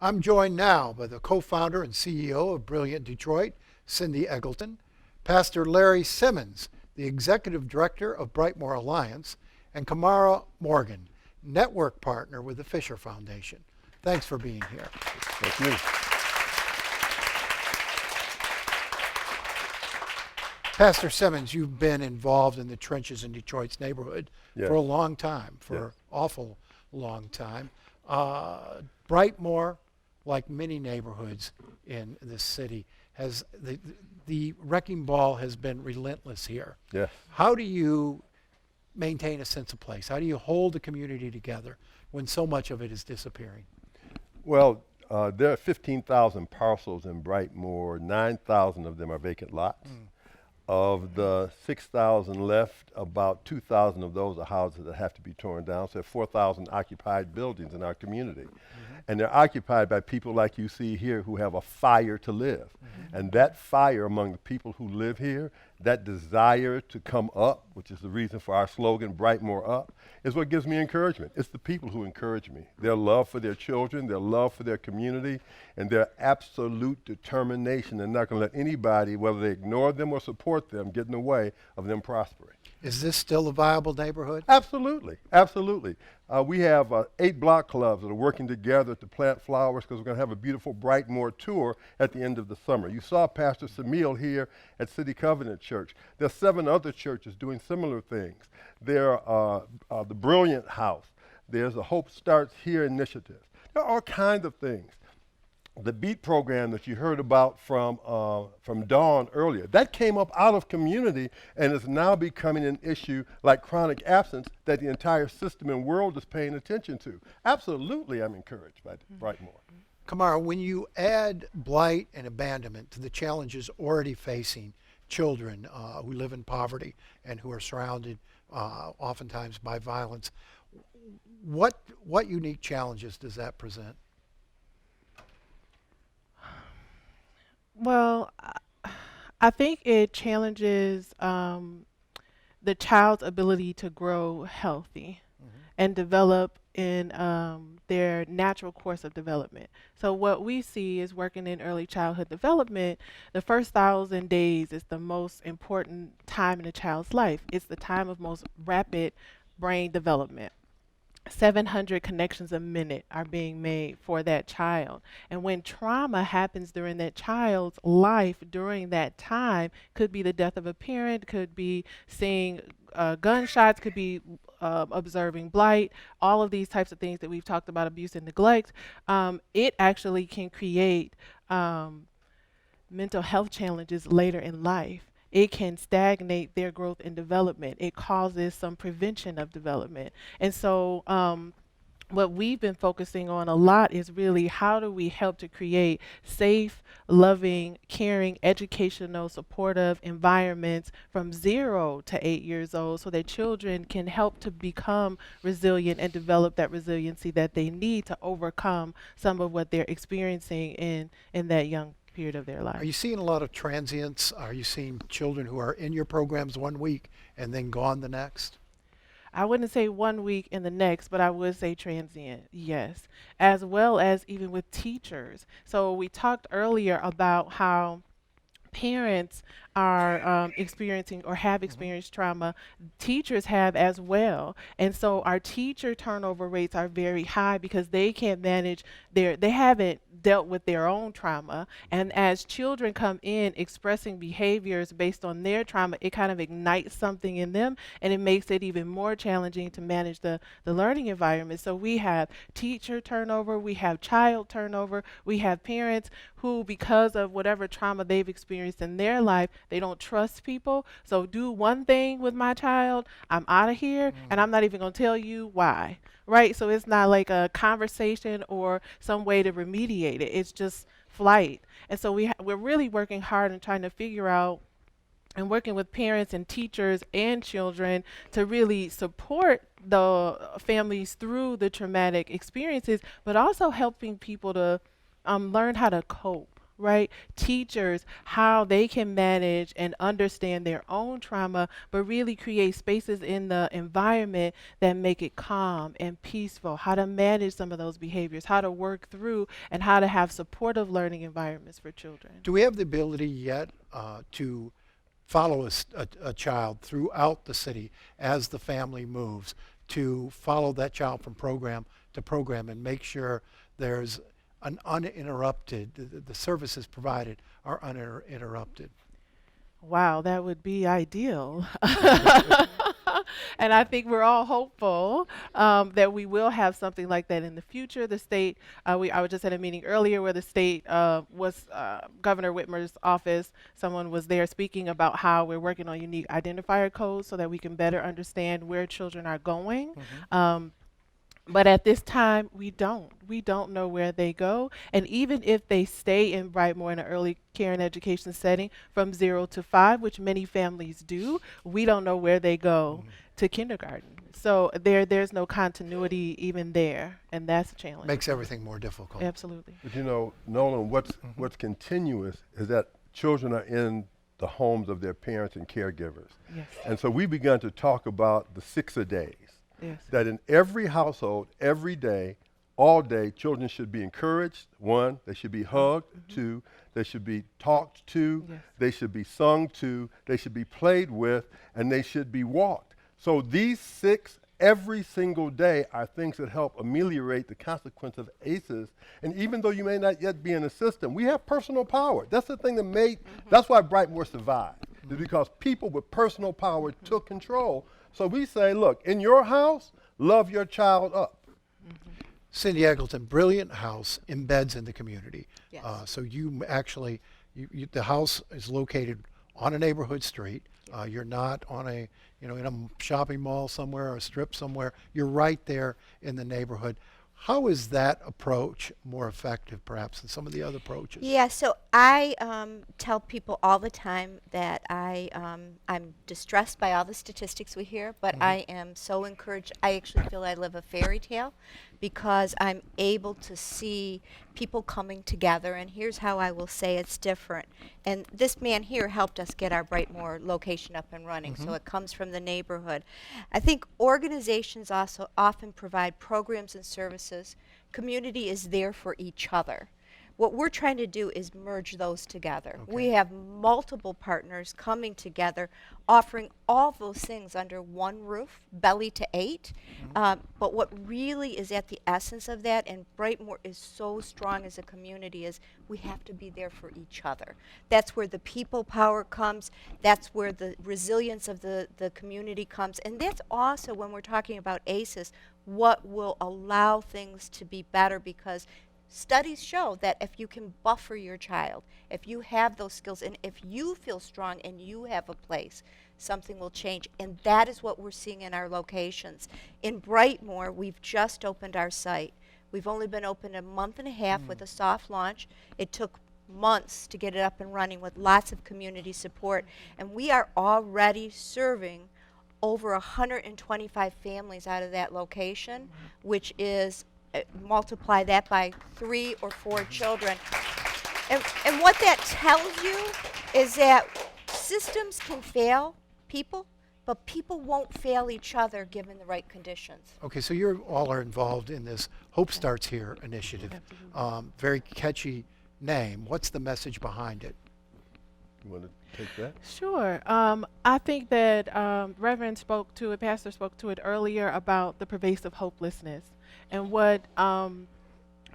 I'm joined now by the co-founder and CEO of Brilliant Detroit, Cindy Eggleton, Pastor Larry Simmons, the Executive Director of Brightmoor Alliance, and Camarrah Morgan, Network Partner with the Fisher Foundation. Thanks for being here. Thank you. Pastor Simmons, you've been involved in the trenches in Detroit's neighborhood for a long time, awful long time. Brightmoor, like many neighborhoods in this city, has the wrecking ball has been relentless here. Yes. How do you maintain a sense of place? How do you hold the community together when so much of it is disappearing? Well, there are 15,000 parcels in Brightmoor. 9,000 of them are vacant lots. Of the 6,000 left, about 2,000 of those are houses that have to be torn down. So there are 4,000 occupied buildings in our community. And they're occupied by people like you see here who have a fire to live. And that fire among the people who live here, that desire to come up, which is the reason for our slogan, Brightmoor Up, is what gives me encouragement. It's the people who encourage me. Their love for their children, their love for their community, and their absolute determination. They're not going to let anybody, whether they ignore them or support them, get in the way of them prospering. Is this still a viable neighborhood? Absolutely, absolutely. We have 8 block clubs that are working together to plant flowers because we're going to have a beautiful Brightmoor tour at the end of the summer. You saw Pastor Samil here at City Covenant Church. There are 7 other churches doing similar things. There are the Brilliant House. There's a Hope Starts Here initiative. There are all kinds of things. The BEAT program that you heard about from Dawn earlier, that came up out of community and is now becoming an issue like chronic absence that the entire system and world is paying attention to. Absolutely, I'm encouraged by Brightmoor. Camarrah, when you add blight and abandonment to the challenges already facing children who live in poverty and who are surrounded oftentimes by violence, what unique challenges does that present? Well, I think it challenges the child's ability to grow healthy and develop in their natural course of development. So what we see is working in early childhood development, the first 1,000 days is the most important time in a child's life. It's the time of most rapid brain development. 700 connections a minute are being made for that child. And when trauma happens during that child's life during that time, could be the death of a parent, could be seeing gunshots, could be observing blight, all of these types of things that we've talked about, abuse and neglect, it actually can create mental health challenges later in life. It can stagnate their growth and development. It causes some prevention of development. And so what we've been focusing on a lot is really how do we help to create safe, loving, caring, educational, supportive environments from 0 to 8 years old so that children can help to become resilient and develop that resiliency that they need to overcome some of what they're experiencing in that young period of their life. Are you seeing a lot of transients? Are you seeing children who are in your programs one week and then gone the next? I wouldn't say 1 week and the next, but I would say transient, yes, as well as even with teachers. So we talked earlier about how parents are experiencing or have experienced trauma. Teachers have as well. And so our teacher turnover rates are very high because they can't manage they haven't dealt with their own trauma. And as children come in expressing behaviors based on their trauma, it kind of ignites something in them and it makes it even more challenging to manage the learning environment. So we have teacher turnover, we have child turnover, we have parents who, because of whatever trauma they've experienced in their life, they don't trust people. So do one thing with my child, I'm out of here, and I'm not even going to tell you why. Right? So it's not like a conversation or some way to remediate it. It's just flight. And so we're really working hard and trying to figure out and working with parents and teachers and children to really support the families through the traumatic experiences, but also helping people to learn how to cope. right? Teachers, how they can manage and understand their own trauma, but really create spaces in the environment that make it calm and peaceful, how to manage some of those behaviors, how to work through, and how to have supportive learning environments for children. Do we have the ability yet to follow a child throughout the city as the family moves, to follow that child from program to program and make sure there's an uninterrupted, the services provided are uninterrupted? Wow, that would be ideal. And I think we're all hopeful that we will have something like that in the future. The state, I was just at a meeting earlier where the state was Governor Whitmer's office. Someone was there speaking about how we're working on unique identifier codes so that we can better understand where children are going. But at this time, we don't. We don't know where they go. And even if they stay in Brightmoor in an early care and education setting from 0 to 5, which many families do, we don't know where they go to kindergarten. So there's no continuity even there, and that's a challenge. Makes everything more difficult. Absolutely. But you know, Nolan, what's continuous is that children are in the homes of their parents and caregivers. Yes. And so we began to talk about the 6-a-days. Yes. That in every household, every day, all day, children should be encouraged. 1, they should be hugged. 2, they should be talked to. Yes. They should be sung to. They should be played with, and they should be walked. So these 6 every single day are things that help ameliorate the consequence of ACEs. And even though you may not yet be in the system, we have personal power. That's the thing that made, that's why Brightmoor survived, is because people with personal power took control. So we say, look, in your house, love your child up. Cindy Eggleton, brilliant house embeds in the community. Yes. So you actually, the house is located on a neighborhood street. You're not on a, in a shopping mall somewhere or a strip somewhere. You're right there in the neighborhood. How is that approach more effective, perhaps, than some of the other approaches? Yeah, so I tell people all the time that I'm distressed by all the statistics we hear, but I am so encouraged. I actually feel I live a fairy tale because I'm able to see people coming together, and here's how I will say it's different. And this man here helped us get our Brightmoor location up and running, so it comes from the neighborhood. I think organizations also often provide programs and services. Community is there for each other. What we're trying to do is merge those together. Okay. We have multiple partners coming together, offering all those things under one roof, belly to 8. But what really is at the essence of that, and Brightmoor is so strong as a community, is we have to be there for each other. That's where the people power comes. That's where the resilience of the community comes. And that's also, when we're talking about ACEs, what will allow things to be better, because studies show that if you can buffer your child, if you have those skills, and if you feel strong and you have a place, something will change. And that is what we're seeing in our locations. In Brightmoor, we've just opened our site. We've only been open a month and a half with a soft launch. It took months to get it up and running with lots of community support. And we are already serving over 125 families out of that location, which is multiply that by 3 or 4 children. And what that tells you is that systems can fail people, but people won't fail each other given the right conditions. Okay, so you all are involved in this Hope Starts Here initiative. Very catchy name. What's the message behind it? You want to take that? Sure. I think that Reverend spoke to it, Pastor spoke to it earlier about the pervasive hopelessness. And what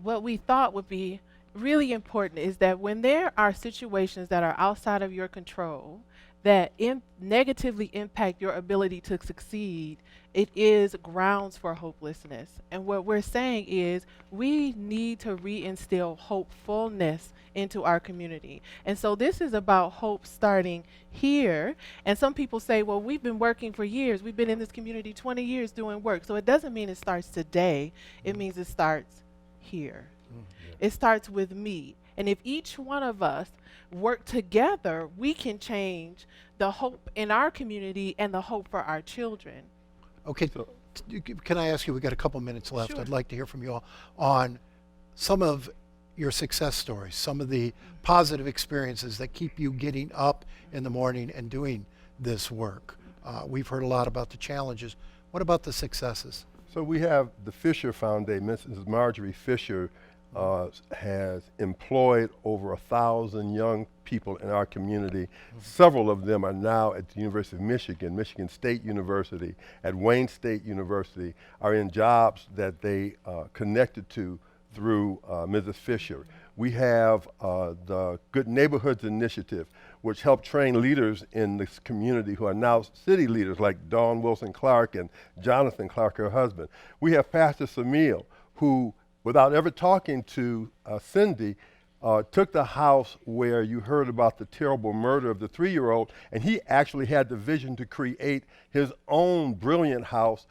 we thought would be really important is that when there are situations that are outside of your control that negatively impact your ability to succeed, it is grounds for hopelessness. And what we're saying is we need to reinstill hopefulness into our community. And so this is about hope starting here. And some people say, well, we've been working for years. We've been in this community 20 years doing work. So it doesn't mean it starts today. It means it starts here. It starts with me. And if each one of us work together, we can change the hope in our community and the hope for our children. Okay, can I ask you, we've got a couple minutes left. Sure. I'd like to hear from you all on some of your success stories, some of the positive experiences that keep you getting up in the morning and doing this work. We've heard a lot about the challenges. What about the successes? So we have the Fisher Foundation. Mrs. Marjorie Fisher has employed over 1,000 young people in our community. Several of them are now at the University of Michigan, Michigan State University, at Wayne State University, are in jobs that they connected to through Mrs. Fisher. We have the Good Neighborhoods Initiative, which helped train leaders in this community who are now city leaders like Dawn Wilson Clark and Jonathan Clark, her husband. We have Pastor Samil, who, without ever talking to Cindy, took the house where you heard about the terrible murder of the 3-year-old, and he actually had the vision to create his own brilliant house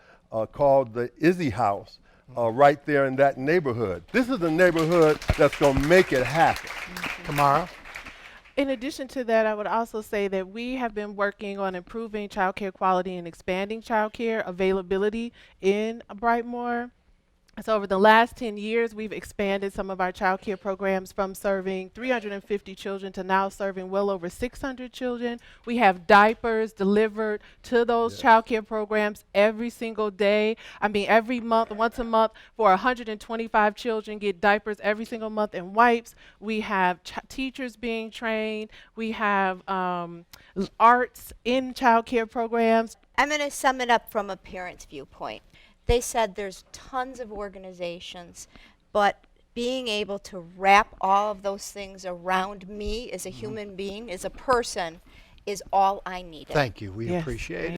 called the Izzy House, right there in that neighborhood. This is the neighborhood that's going to make it happen. Camarrah? In addition to that, I would also say that we have been working on improving child care quality and expanding child care availability in Brightmoor. So over the last 10 years, we've expanded some of our child care programs from serving 350 children to now serving well over 600 children. We have diapers delivered to those child care programs every single day. I mean, every month, once a month, for 125 children get diapers every single month and wipes. We have teachers being trained. We have arts in child care programs. I'm going to sum it up from a parent's viewpoint. They said there's tons of organizations, but being able to wrap all of those things around me as a human being, as a person, is all I needed. Thank you. We Yes, appreciate it.